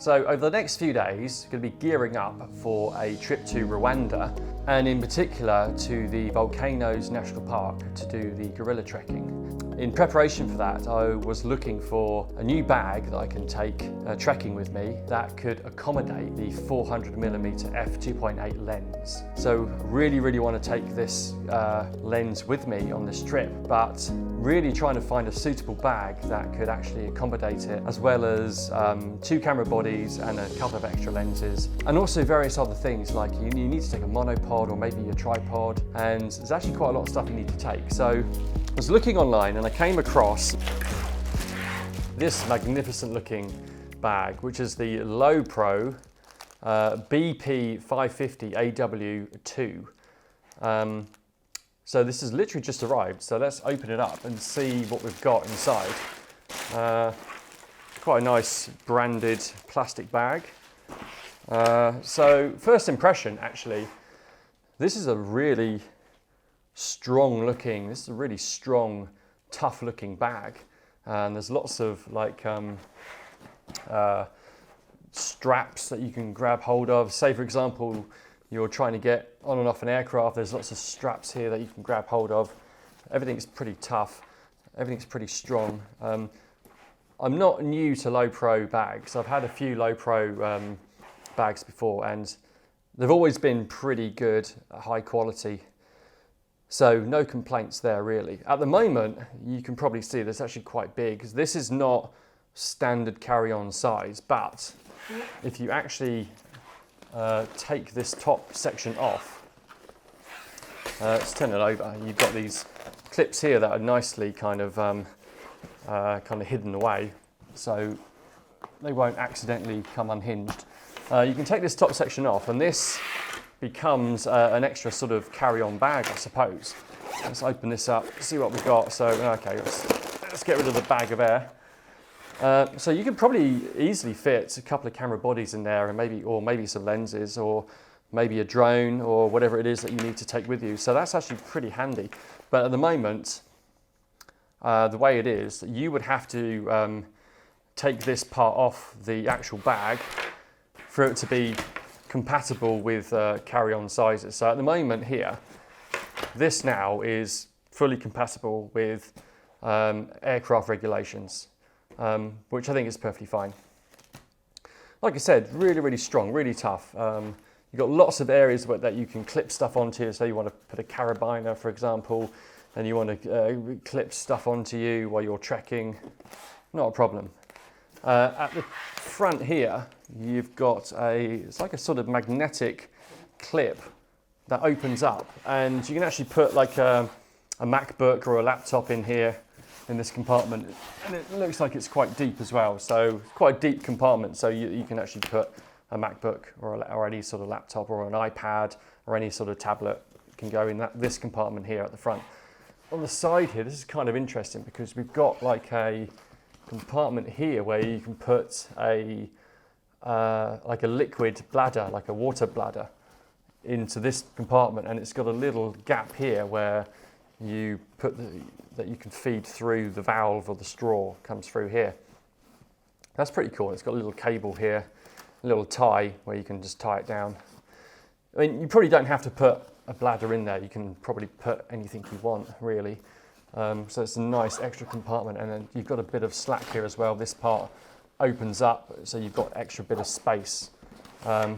So over the next few days, I'm going to be gearing up for a trip to Rwanda, and in particular to the Volcanoes National Park to do the gorilla trekking. In preparation for that, I was looking for a new bag that I can take trekking with me that could accommodate the 400mm f2.8 lens. So really want to take this lens with me on this trip, but really trying to find a suitable bag that could actually accommodate it, as well as 2 camera bodies and a couple of extra lenses, and also various other things like you need to take a monopod or maybe a tripod, and there's actually quite a lot of stuff you need to take. So I was looking online and I came across this magnificent looking bag, which is the Lowepro BP550 AW So this has literally just arrived, so let's open it up and see what we've got inside. Quite a nice branded plastic bag. So first impression, actually, this is a really strong, tough looking bag. And there's lots of like straps that you can grab hold of. Say for example, you're trying to get on and off an aircraft, there's lots of straps here that you can grab hold of. Everything's pretty tough, everything's pretty strong. I'm not new to Lowepro bags. I've had a few Lowepro bags before and they've always been pretty good, high quality. So no complaints there really. At the moment, you can probably see this actually quite big. This is not standard carry-on size, but if you actually take this top section off, let's turn it over. You've got these clips here that are nicely kind of hidden away, so they won't accidentally come unhinged. You can take this top section off, and this becomes an extra sort of carry-on bag, I suppose. Let's open this up, see what we've got. So okay, let's get rid of the bag of air. So you could probably easily fit a couple of camera bodies in there, and maybe some lenses, or maybe a drone, or whatever it is that you need to take with you. So that's actually pretty handy. But at the moment, the way it is, you would have to take this part off the actual bag for it to be compatible with carry-on sizes. So at the moment here, this now is fully compatible with aircraft regulations. Which I think is perfectly fine. Like I said, really strong, really tough. You've got lots of areas that you can clip stuff onto. So you want to put a carabiner, for example, and you want to clip stuff onto you while you're trekking. Not a problem. At the front here, you've got it's like a sort of magnetic clip that opens up, and you can actually put like a MacBook or a laptop in here, in this compartment, and it looks like it's quite deep as well. So it's quite a deep compartment, so you can actually put a MacBook or any sort of laptop or an iPad or any sort of tablet can go in this compartment here at the front. On the side here, this is kind of interesting because we've got like a compartment here where you can put like a liquid bladder, like a water bladder, into this compartment, and it's got a little gap here where you put that you can feed through the valve, or the straw comes through here. That's pretty cool. It's got a little cable here, a little tie where you can just tie it down. I mean, you probably don't have to put a bladder in there. You can probably put anything you want, really. So it's a nice extra compartment, and then you've got a bit of slack here as well. This part opens up, so you've got extra bit of space,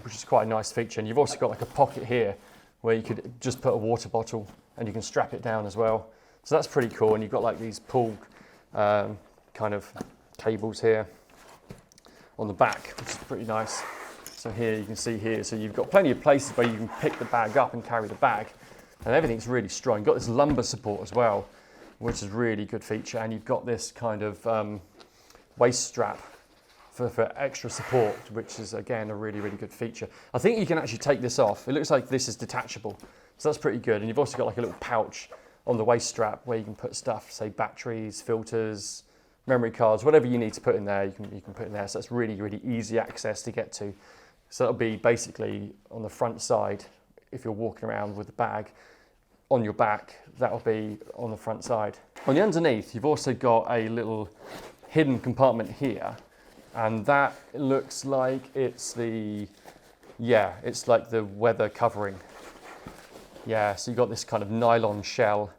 which is quite a nice feature. And you've also got like a pocket here where you could just put a water bottle and you can strap it down as well. So that's pretty cool. And you've got like these pull kind of cables here on the back, which is pretty nice. So here you can see here, so you've got plenty of places where you can pick the bag up and carry the bag, and everything's really strong. You've got this lumbar support as well, which is a really good feature, and you've got this kind of waist strap for extra support, which is again a really good feature. I think you can actually take this off. It looks like this is detachable, so that's pretty good. And you've also got like a little pouch on the waist strap where you can put stuff, say batteries, filters, memory cards, whatever you need to put in there, you can put in there. So that's really easy access to get to. So that'll be basically on the front side. If you're walking around with the bag on your back, that'll be on the front side. On the underneath, you've also got a little hidden compartment here And that looks like it's the, yeah, it's like the weather covering. Yeah, so you've got this kind of nylon shell,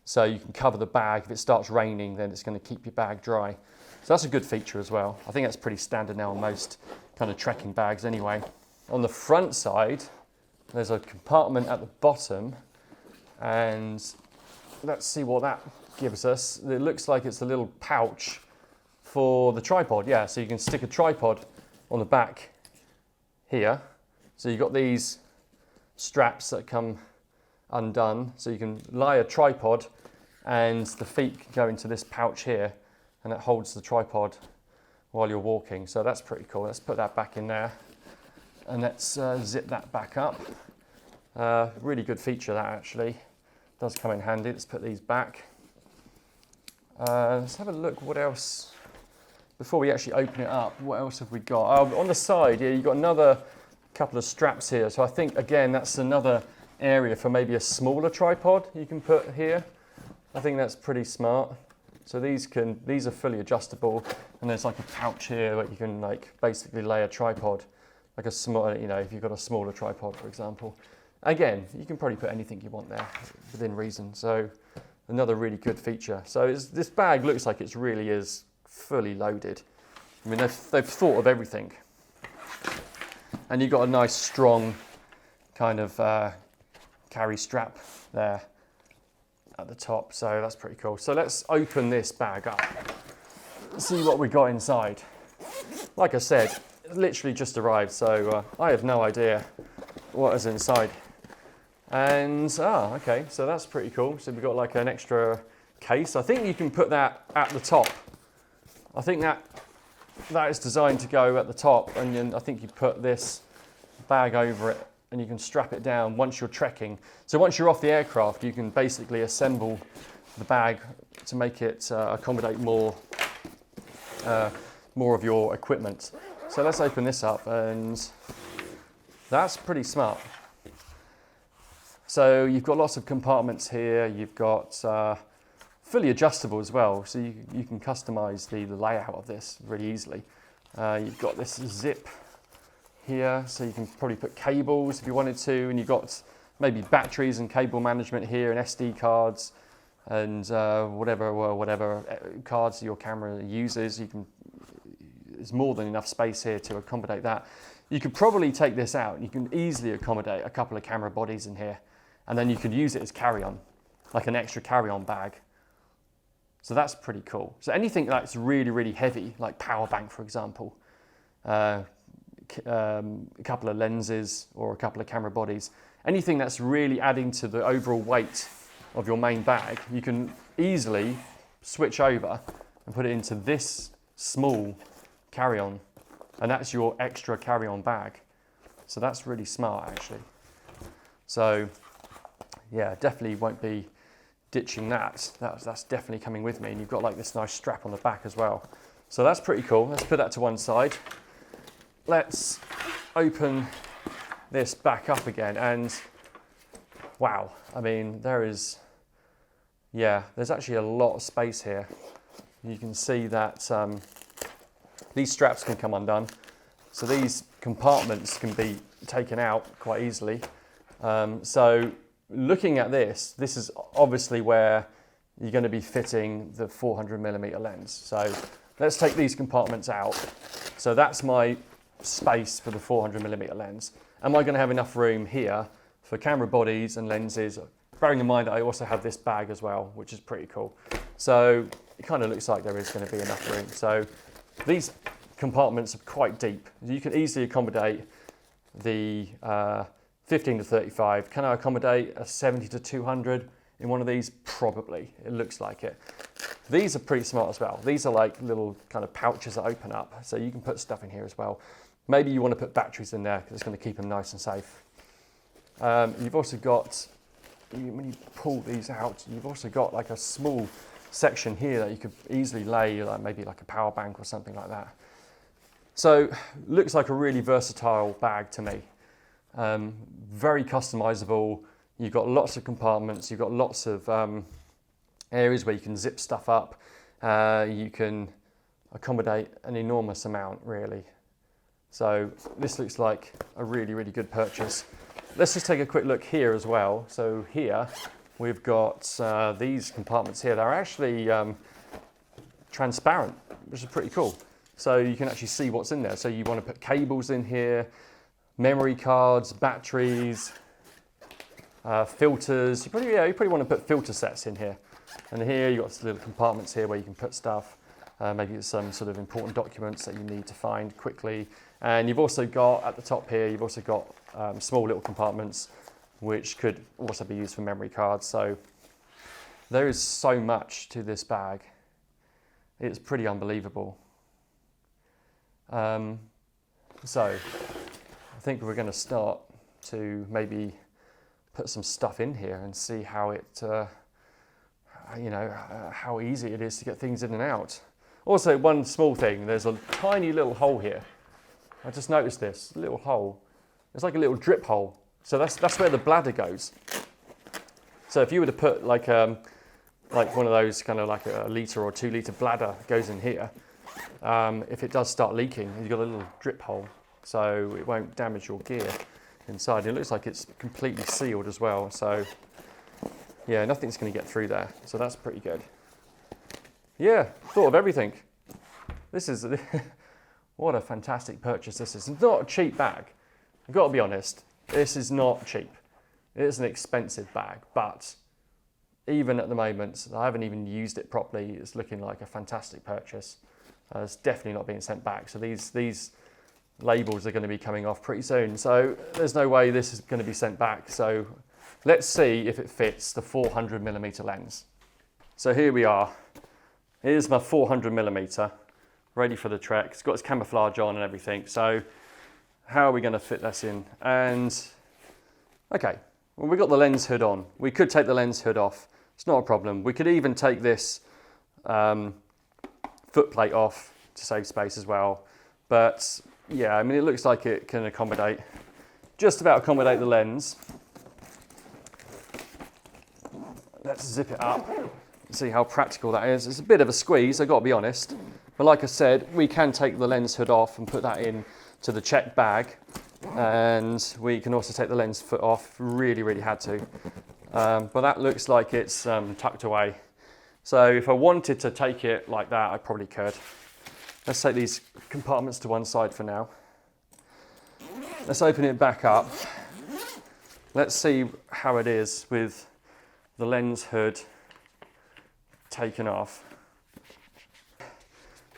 so you can cover the bag. If it starts raining, then it's going to keep your bag dry. So that's a good feature as well. I think that's pretty standard now on most kind of trekking bags anyway. On the front side, there's a compartment at the bottom, and let's see what that gives us. It looks like it's a little pouch for the tripod. Yeah, so you can stick a tripod on the back here. So you've got these straps that come undone, so you can lie a tripod and the feet can go into this pouch here, and it holds the tripod while you're walking. So that's pretty cool. Let's put that back in there, and let's zip that back up. Really good feature, that actually does come in handy. Let's put these back. Let's have a look what else before we actually open it up. What else have we got? On the side, yeah, you've got another couple of straps here. So I think, again, that's another area for maybe a smaller tripod you can put here. I think that's pretty smart. So these are fully adjustable, and there's like a pouch here where you can like basically lay a tripod, like a small, you know, if you've got a smaller tripod, for example. Again, you can probably put anything you want there within reason. So another really good feature. So this bag looks like it really is fully loaded. I mean, they've thought of everything. And you've got a nice strong kind of carry strap there at the top, so that's pretty cool. So let's open this bag up, see what we got inside. Like I said, it literally just arrived, so I have no idea what is inside. And, okay, so that's pretty cool. So we've got like an extra case. I think you can put that at the top. I think that is designed to go at the top, and then I think you put this bag over it and you can strap it down once you're trekking. So once you're off the aircraft, you can basically assemble the bag to make it accommodate more of your equipment. So let's open this up, and that's pretty smart. So you've got lots of compartments here. You've got fully adjustable as well, so you can customize the layout of this really easily. You've got this zip here, so you can probably put cables if you wanted to, and you've got maybe batteries and cable management here, and SD cards, and whatever cards your camera uses. There's more than enough space here to accommodate that. You could probably take this out, and you can easily accommodate a couple of camera bodies in here, and then you could use it as carry-on, like an extra carry-on bag. So that's pretty cool. So anything that's really, really heavy, like power bank, for example, a couple of lenses or a couple of camera bodies, anything that's really adding to the overall weight of your main bag, you can easily switch over and put it into this small carry-on, and that's your extra carry-on bag. So that's really smart, actually. So yeah, definitely won't be ditching that. That's definitely coming with me, and you've got like this nice strap on the back as well. So that's pretty cool. Let's put that to one side. Let's open this back up again, and wow, I mean, there's actually a lot of space here. You can see that these straps can come undone, so these compartments can be taken out quite easily. So looking at this is obviously where you're going to be fitting the 400mm lens. So let's take these compartments out. So that's my space for the 400mm lens. Am I going to have enough room here for camera bodies and lenses? Bearing in mind that I also have this bag as well, which is pretty cool. So it kind of looks like there is going to be enough room. So these compartments are quite deep. You can easily accommodate the 15 to 35. Can I accommodate a 70 to 200 in one of these? Probably. It looks like it. These are pretty smart as well. These are like little kind of pouches that open up, so you can put stuff in here as well. Maybe you want to put batteries in there because it's going to keep them nice and safe. You've also got, when you pull these out, you've also got like a small section here that you could easily lay like maybe like a power bank or something like that. So looks like a really versatile bag to me. Very customizable. You've got lots of compartments. You've got lots of areas where you can zip stuff up. You can accommodate an enormous amount, really. So this looks like a really, really good purchase. Let's just take a quick look here as well. So here we've got these compartments here. They're actually transparent, which is pretty cool. So you can actually see what's in there. So you want to put cables in here, memory cards, batteries, filters. You probably want to put filter sets in here. And here you've got little compartments here where you can put stuff. Maybe some sort of important documents that you need to find quickly. And you've also got, at the top here, you've also got small little compartments which could also be used for memory cards. So there is so much to this bag. It's pretty unbelievable. So I think we're going to start to maybe put some stuff in here and see how it, how easy it is to get things in and out. Also, one small thing, there's a tiny little hole here. I just noticed this little hole. It's like a little drip hole. So that's where the bladder goes. So if you were to put like one of those kind of like a litre or 2 litre bladder goes in here, if it does start leaking, you've got a little drip hole, so it won't damage your gear inside. It looks like it's completely sealed as well. So yeah, nothing's going to get through there. So that's pretty good. Yeah, thought of everything. This is, what a fantastic purchase this is. It's not a cheap bag. I've got to be honest, this is not cheap. It is an expensive bag, but even at the moment, I haven't even used it properly. It's looking like a fantastic purchase. It's definitely not being sent back. So these labels are going to be coming off pretty soon. So there's no way this is going to be sent back. So let's see if it fits the 400mm lens. So here we are. Here's my 400mm, ready for the trek. It's got its camouflage on and everything. So how are we going to fit this in? And okay, well, we've got the lens hood on. We could take the lens hood off. It's not a problem. We could even take this foot plate off to save space as well. But yeah, I mean, it looks like it can accommodate, just about accommodate the lens. Let's zip it up. See how practical that is. It's a bit of a squeeze, I've got to be honest. But like I said, we can take the lens hood off and put that in to the check bag. And we can also take the lens foot off, really, really had to. But that looks like it's tucked away. So if I wanted to take it like that, I probably could. Let's take these compartments to one side for now. Let's open it back up. Let's see how it is with the lens hood taken off.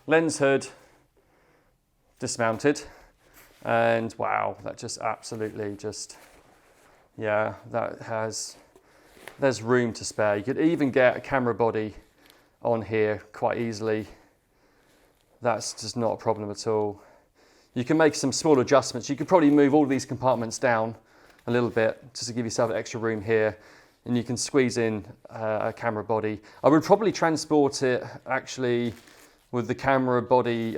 Lens hood dismounted, and wow, that just absolutely just, yeah, there's room to spare. You could even get a camera body on here quite easily. That's just not a problem at all. You can make some small adjustments. You could probably move all these compartments down a little bit just to give yourself extra room here. And you can squeeze in a camera body. I would probably transport it actually with the camera body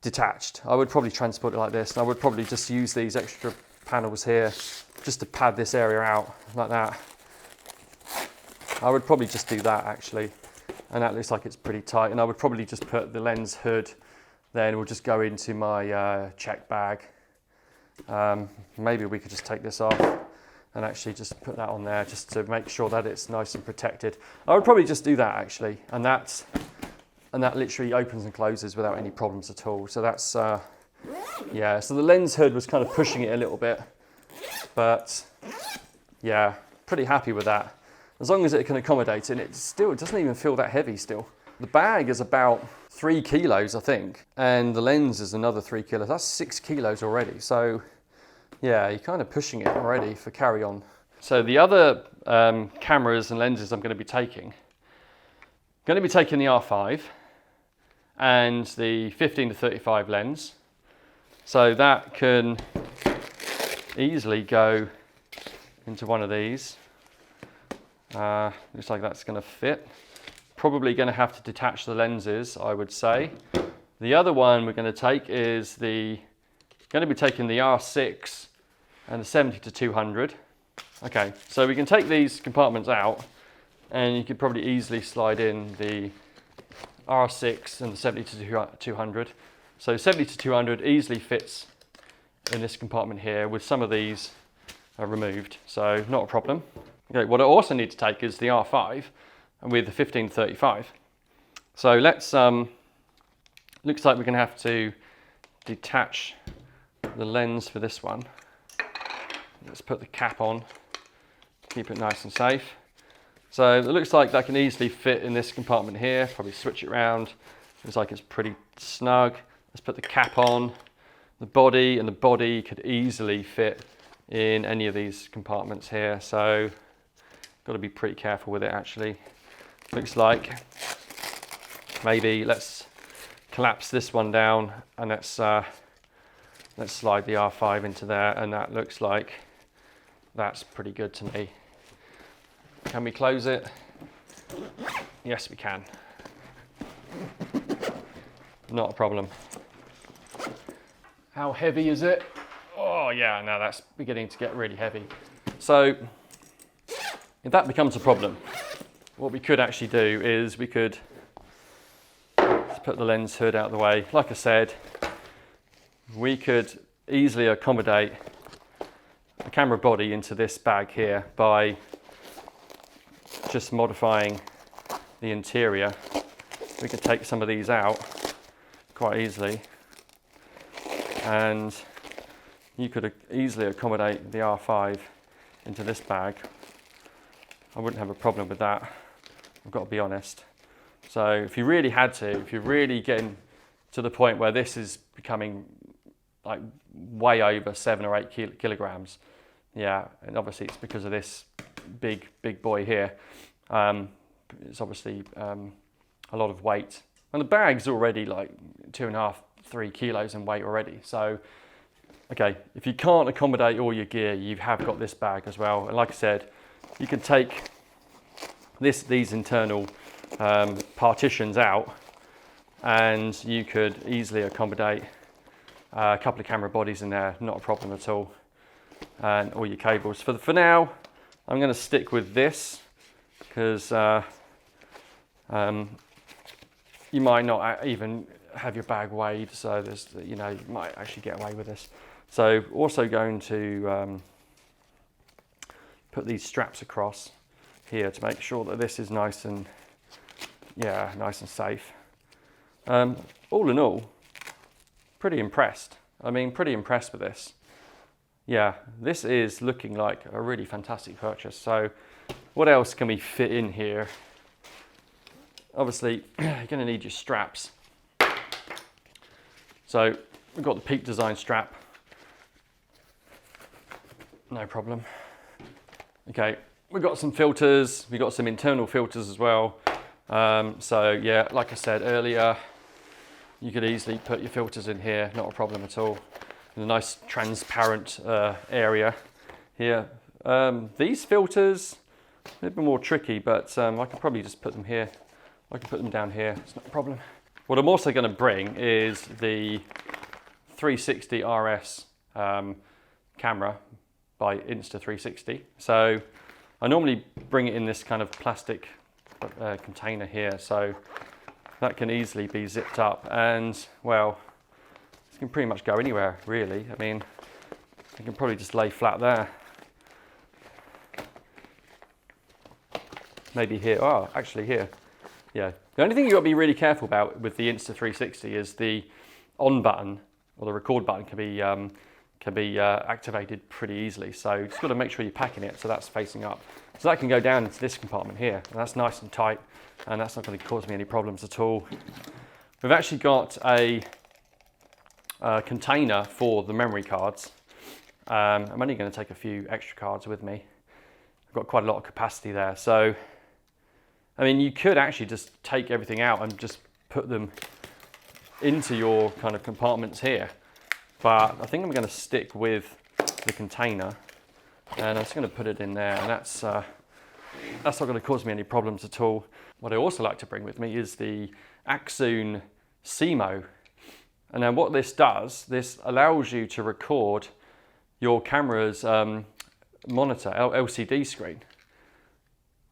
detached. I would probably transport it like this. And I would probably just use these extra panels here just to pad this area out like that. I would probably just do that actually. And that looks like it's pretty tight. And I would probably just put the lens hood, then we'll just go into my check bag. Maybe we could just take this off and actually just put that on there just to make sure that it's nice and protected. I would probably just do that actually, and that literally opens and closes without any problems at all. So that's, yeah, so the lens hood was kind of pushing it a little bit, but yeah, pretty happy with that. As long as it can accommodate it, it doesn't even feel that heavy still. The bag is about 3 kilos, I think, and the lens is another 3 kilos. That's 6 kilos already. So yeah, you're kind of pushing it already for carry on. So the other cameras and lenses I'm going to be taking the R5 and the 15-35 lens. So that can easily go into one of these. Looks like that's going to fit. Probably going to have to detach the lenses, I would say. The other one we're going to take is going to be taking the R6 and the 70-200. Okay, so we can take these compartments out, and you could probably easily slide in the R6 and the 70-200. So 70-200 easily fits in this compartment here with some of these removed, so not a problem. Okay, what I also need to take is the R5 and with the 15-35. So let's, looks like we're gonna have to detach the lens for this one. Let's put the cap on, keep it nice and safe. So it looks like that can easily fit in this compartment here. Probably switch it around. Looks like it's pretty snug. Let's put the cap on, the body could easily fit in any of these compartments here. So got to be pretty careful with it actually. Looks like maybe let's collapse this one down and let's slide the R5 into there, and that looks like that's pretty good to me. Can we close it? Yes, we can. Not a problem. How heavy is it? Oh yeah, no, that's beginning to get really heavy. So if that becomes a problem, what we could actually do is we could put the lens hood out of the way. Like I said, we could easily accommodate the camera body into this bag here by just modifying the interior. We could take some of these out quite easily, and you could easily accommodate the R5 into this bag. I wouldn't have a problem with that, I've got to be honest. So if you really had to, if you're really getting to the point where this is becoming like way over 7 or 8 kilograms, yeah, and obviously it's because of this big boy here. It's obviously a lot of weight, and the bag's already like 2.5, 3 kilos in weight already. So, okay, if you can't accommodate all your gear, you have got this bag as well. And like I said, you can take these internal partitions out, and you could easily accommodate a couple of camera bodies in there, not a problem at all, and all your cables. For now, I'm going to stick with this because you might not even have your bag weighed, so there's, you know, you might actually get away with this. So also going to put these straps across here to make sure that this is nice and, yeah, nice and safe. All in all, pretty impressed. I mean, pretty impressed with this. Yeah, this is looking like a really fantastic purchase. So what else can we fit in here? Obviously, you're going to need your straps. So we've got the Peak Design strap. No problem. Okay, we've got some filters. We've got some internal filters as well. So yeah, like I said earlier, you could easily put your filters in here, not a problem at all. In a nice transparent area here. These filters, a little bit more tricky, but I could probably just put them here. I can put them down here, it's not a problem. What I'm also going to bring is the 360 RS camera by Insta360. So I normally bring it in this kind of plastic container here, so that can easily be zipped up, and well, it can pretty much go anywhere really. I mean, I can probably just lay flat there. Maybe here, oh, actually here. Yeah, the only thing you've got to be really careful about with the Insta360 is the on button, or the record button, can be activated pretty easily. So you just got to make sure you're packing it so that's facing up. So that can go down into this compartment here, and that's nice and tight, and that's not going to cause me any problems at all. We've actually got a container for the memory cards. I'm only going to take a few extra cards with me. I've got quite a lot of capacity there. So, I mean, you could actually just take everything out and just put them into your kind of compartments here. But I think I'm going to stick with the container, and I'm just going to put it in there, and that's not going to cause me any problems at all. What I also like to bring with me is the Axoon CMO. And then what this does, this allows you to record your camera's monitor, LCD screen.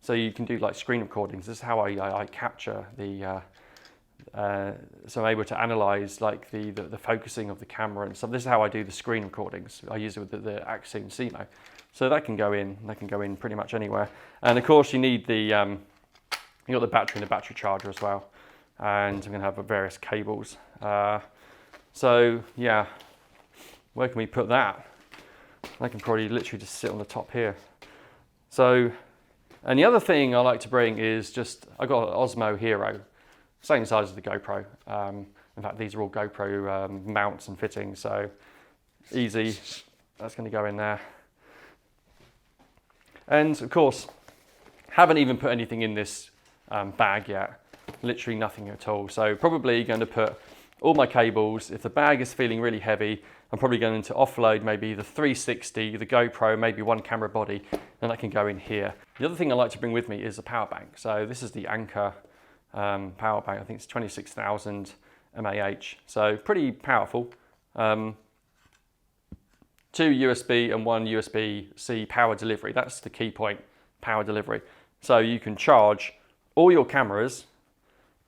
So you can do like screen recordings. This is how I capture the So I'm able to analyze like the focusing of the camera and stuff. This is how I do the screen recordings. I use it with the Axine CMO. So that can go in pretty much anywhere. And of course you need the, you got the battery and the battery charger as well. And I'm gonna have various cables. So yeah, where can we put that? I can probably literally just sit on the top here. So, and the other thing I like to bring is just, I got an Osmo Hero, same size as the GoPro. In fact, these are all GoPro mounts and fittings, so easy. That's going to go in there. And of course, haven't even put anything in this bag yet. Literally nothing at all. So probably going to put all my cables. If the bag is feeling really heavy, I'm probably going to offload maybe the 360, the GoPro, maybe one camera body, and that can go in here. The other thing I like to bring with me is a power bank. So this is the Anker power bank. I think it's 26,000 mAh. So pretty powerful. 2 USB and 1 USB-C power delivery. That's the key point, power delivery. So you can charge all your cameras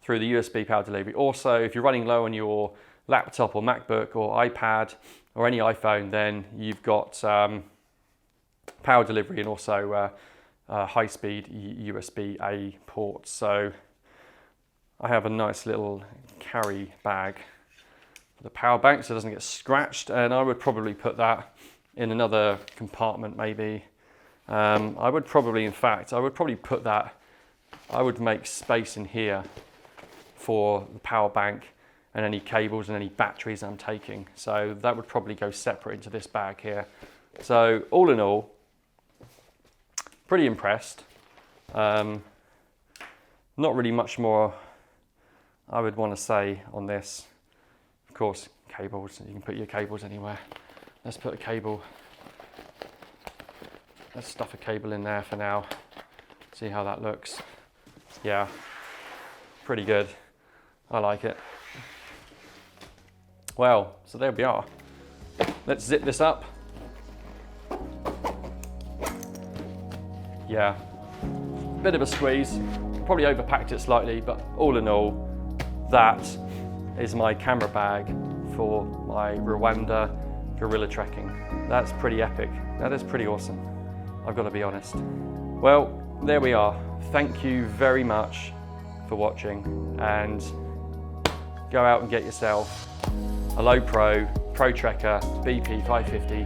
through the USB power delivery. Also, if you're running low on your laptop or MacBook or iPad or any iPhone, then you've got power delivery and also high-speed USB-A ports. So I have a nice little carry bag for the power bank so it doesn't get scratched, and I would probably put that in another compartment maybe. I would probably put that, I would make space in here for the power bank and any cables and any batteries I'm taking. So that would probably go separate into this bag here. So all in all, pretty impressed. Not really much more I would want to say on this. Of course, cables, you can put your cables anywhere. Let's put a cable, let's stuff a cable in there for now. See how that looks. Yeah, pretty good. I like it. Well, so there we are. Let's zip this up. Yeah, bit of a squeeze. Probably overpacked it slightly, but all in all, that is my camera bag for my Rwanda gorilla trekking. That's pretty epic. That is pretty awesome, I've got to be honest. Well, there we are. Thank you very much for watching, and go out and get yourself a Lowepro Pro Trekker BP550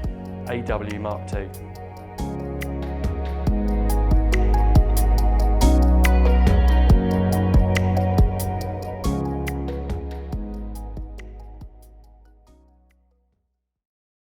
AW MKII.